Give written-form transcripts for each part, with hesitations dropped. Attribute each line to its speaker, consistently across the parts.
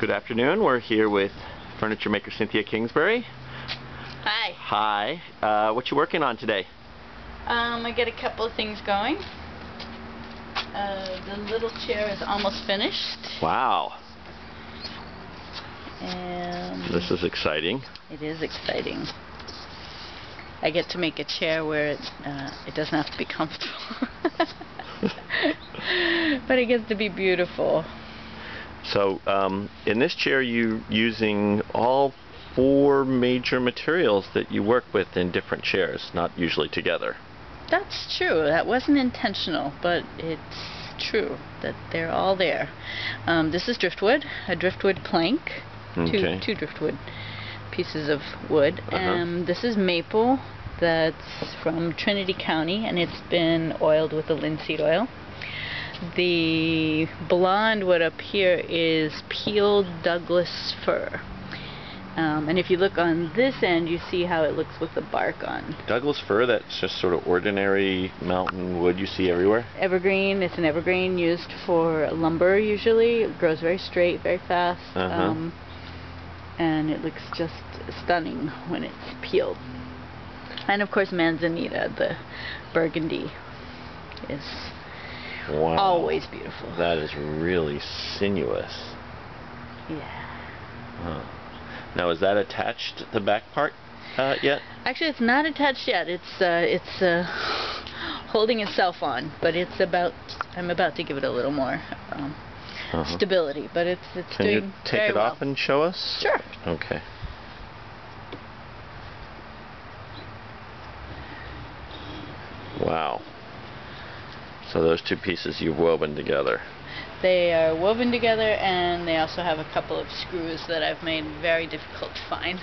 Speaker 1: Good afternoon. We're here with furniture maker Cynthia Kingsbury.
Speaker 2: Hi.
Speaker 1: Hi. What you working on today?
Speaker 2: I got a couple of things going. The little chair is almost finished.
Speaker 1: Wow.
Speaker 2: And
Speaker 1: this is exciting.
Speaker 2: It is exciting. I get to make a chair where it doesn't have to be comfortable. But it gets to be beautiful.
Speaker 1: So in this chair you're using all 4 major materials that you work with in different chairs, not usually together.
Speaker 2: That's true. That wasn't intentional, but it's true that they're all there. This is driftwood, a driftwood plank,
Speaker 1: okay.
Speaker 2: two driftwood pieces of wood. This is maple that's from Trinity County, and it's been oiled with a linseed oil. The blonde wood up here is peeled Douglas fir. And if you look on this end, you see how it looks with the bark on.
Speaker 1: Douglas fir, that's just sort of ordinary mountain wood you see everywhere?
Speaker 2: Evergreen. It's an evergreen used for lumber usually. It grows very straight, very fast. And it looks just stunning when it's peeled. And of course manzanita, the burgundy, is always beautiful.
Speaker 1: That is really sinuous.
Speaker 2: Yeah.
Speaker 1: Now, is that attached, the back part, yet?
Speaker 2: Actually, it's not attached yet. It's holding itself on, but I'm about to give it a little more stability. But it's doing very well.
Speaker 1: Can you take it off and show us?
Speaker 2: Sure.
Speaker 1: Okay. Wow. So those 2 pieces you've woven together.
Speaker 2: They are woven together, and they also have a couple of screws that I've made very difficult to find.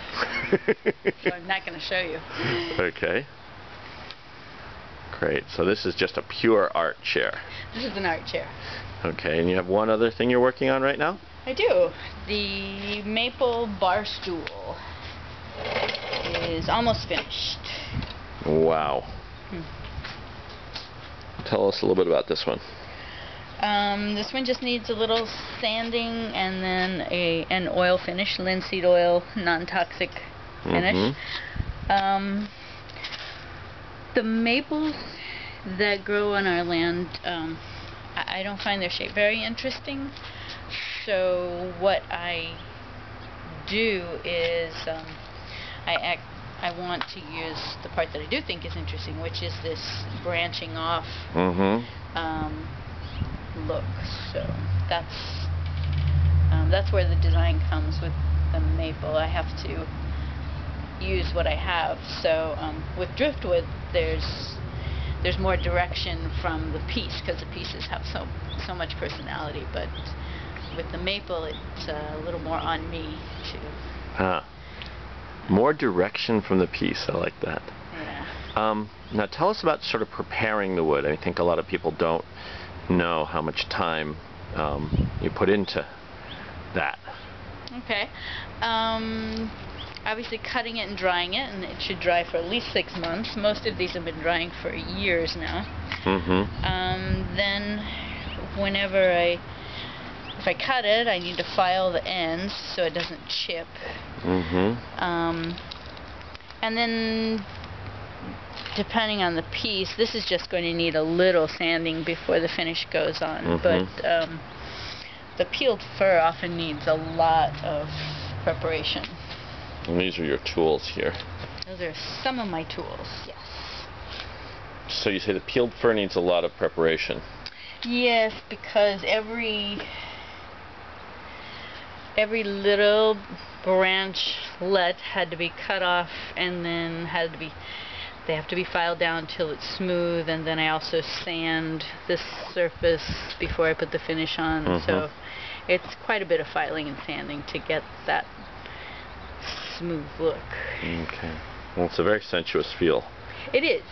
Speaker 2: So I'm not going to show you.
Speaker 1: Okay. Great. So this is just a pure art chair.
Speaker 2: This is an art chair.
Speaker 1: Okay, and you have one other thing you're working on right now?
Speaker 2: I do. The maple bar stool is almost finished.
Speaker 1: Wow. Tell us a little bit about this one.
Speaker 2: This one just needs a little sanding and then an oil finish, linseed oil, non-toxic finish. The maples that grow on our land, I don't find their shape very interesting. So what I do is I want to use the part that I do think is interesting, which is this branching off look. So that's where the design comes with the maple. I have to use what I have. So with driftwood, there's more direction from the piece because the pieces have so much personality. But with the maple, it's a little more on me too.
Speaker 1: More direction from the piece. I like that.
Speaker 2: Yeah.
Speaker 1: Now tell us about sort of preparing the wood. I think a lot of people don't know how much time you put into that.
Speaker 2: Okay. Obviously cutting it and drying it, and it should dry for at least 6 months. Most of these have been drying for years now. Then whenever if I cut it, I need to file the ends so it doesn't chip. And then depending on the piece, this is just going to need a little sanding before the finish goes on. But the peeled fir often needs a lot of preparation.
Speaker 1: And these are your tools here.
Speaker 2: Those are some of my tools, yes.
Speaker 1: So you say the peeled fir needs a lot of preparation.
Speaker 2: Yes, because every little branchlet had to be cut off, and then they have to be filed down till it's smooth, and then I also sand this surface before I put the finish on. So it's quite a bit of filing and sanding to get that smooth look. Okay.
Speaker 1: Well, it's a very sensuous feel.
Speaker 2: It is.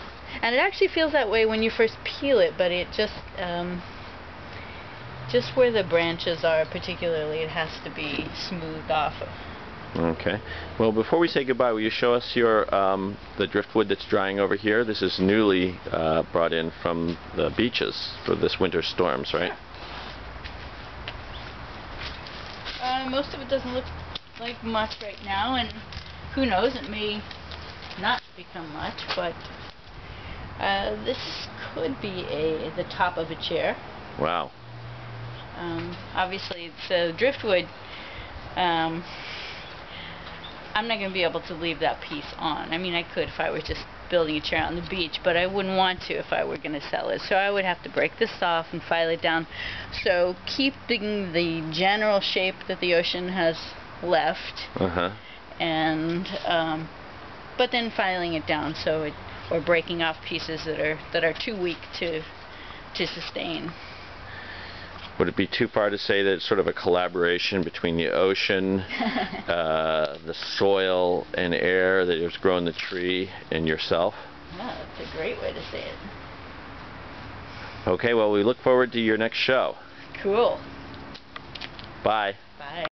Speaker 2: And it actually feels that way when you first peel it, but it just where the branches are particularly, it has to be smoothed off.
Speaker 1: Okay. Well, before we say goodbye, will you show us your the driftwood that's drying over here? This is newly brought in from the beaches for this winter's storms, right?
Speaker 2: most of it doesn't look like much right now, and who knows, it may not become much, but this could be the top of a chair.
Speaker 1: Wow.
Speaker 2: Obviously, so driftwood, I'm not going to be able to leave that piece on. I mean, I could if I were just building a chair on the beach, but I wouldn't want to if I were going to sell it. So I would have to break this off and file it down. So keeping the general shape that the ocean has left, and but then filing it down, so or breaking off pieces that are too weak to sustain.
Speaker 1: Would it be too far to say that it's sort of a collaboration between the ocean, the soil and air that has grown the tree, and yourself?
Speaker 2: Yeah, that's a great way to say it.
Speaker 1: Okay, well, we look forward to your next show.
Speaker 2: Cool.
Speaker 1: Bye.
Speaker 2: Bye.